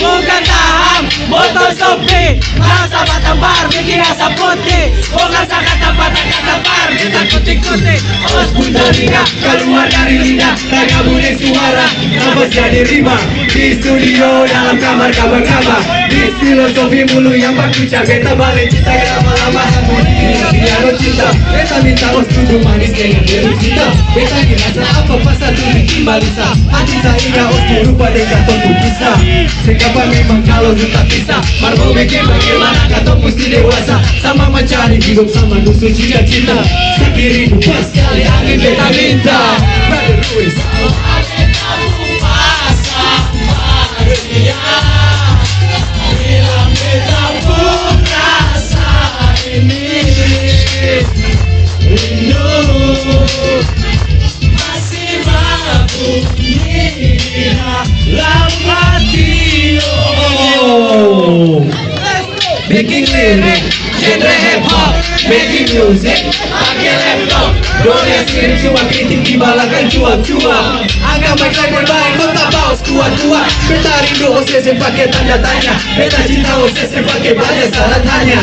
bukan taham. Botol sopi, rasa batambar, bikin asap putih. Bukan kata-kata bar, kita kutik-kutik. Awas pun telinga, keluar dari lidah. Gak boleh suara, nafas jadi rima. Di studio, dalam kamar kabar-kabar. Di filosofi mulu yang baku beta balik cinta lama-lama. Piano cinta, beta minta os duduk manis dengan biru cinta. Beta dirasa apa pasal tu bikin balisa. Hati saya os berupa dengan tonton bisa. Sekapan memang kalau tak bisa. Marbo bikin bagaimana kata mesti dewasa. Sama mencari hidup sama musuh cita-cita. Sendiri lupa sekali angin beta minta. Brother Louis. Making lyric, genre hip hop, making music, pakai laptop. Dunia sendiri cuma kritik dibalakan cuap-cuap. Agak baik-baik kau tak baus kuat-kuat. Beta rindu OCC pakai tanda tanya. Beta cinta OCC pakai banyak syarat tanya.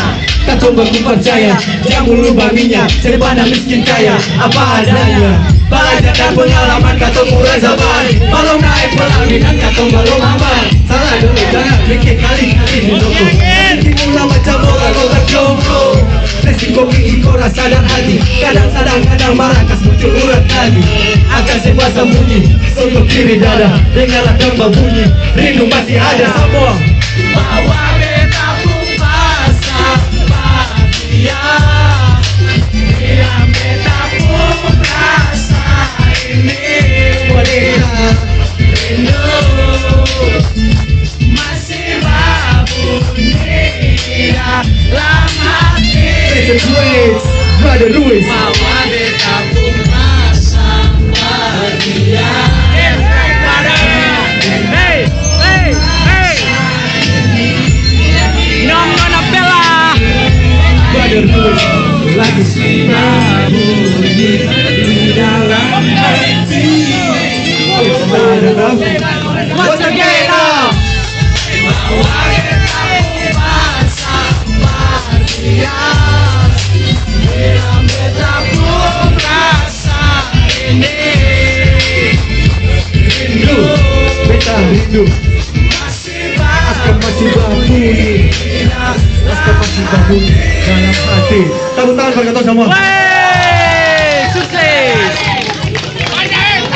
Kata aku percaya, jangan lupa minyak. Daripada miskin kaya, apa adanya. Belajar dan pengalaman kata murah zaman. Belum naik pelaminan kata belum aman. Salah dulu jangan bikin kali-kali hidupku. Dimulai macam orang otak jongko. Resiko kau rasa dan hati. Kadang-kadang marah kas muncul urat lagi. Akan sebuah sembunyi sungguh kiri dada. Dengarlah gembang bunyi. Rindu masih ada semua. Bawa beta pun pasang bahagia. Yang beta pun rasa ini. Rindu masih berbunyi dalam hati. Brother Louis. Bawa beta pun pasang bahagia. Hey, hey, hey. Non Bella. Brother Louis. Lagi berbunyi di dalam hati. Once again now. Bawa beta pun pasang bahagia. Yang beta pun rasa ini. Rindu, beta rindu. Akan masih berbunyi. Akan masih berbunyi dalam hati. Tepuk tangan bagi kita semua.